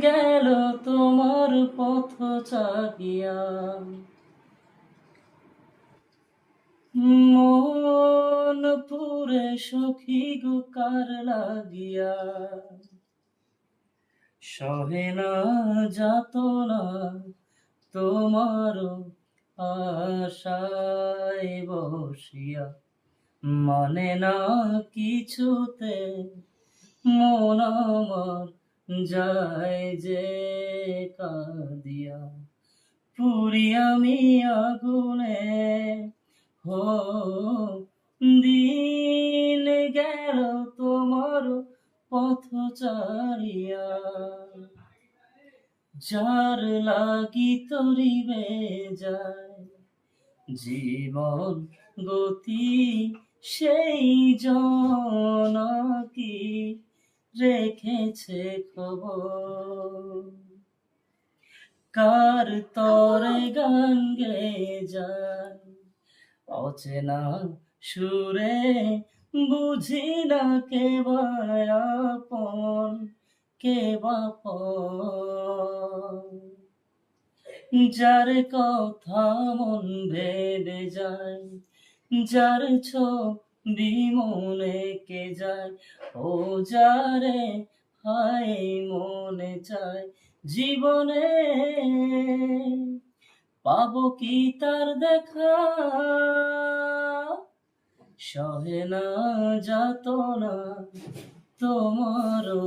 গেল তোমার পথ চাহিয়া, মন পুরে সখী গো কার লাগিয়া, সহে না যাতনা তোমার আশায় বসিয়া, মানে না কিছুতে মন আমার যায় যে কাঁদিয়া, পুরি আমি আগুনে হো, দিন গেল তোমার পথ চারিয়া, যার লাগি তরিবে যায় জীবন গতি, সেই জনকি রেখেছে খবর, কার তরে গান গেয়ে যায় অচেনা সুরে, বুঝি না কে বা আপন কে বা পর, যার কথা মন ভেবে যায়, যার ছবি মনে কে যায়, ও যারে হায় মনে চায় জীবনে পাবো কি তার দেখা, সহে না যাতনা তোমারও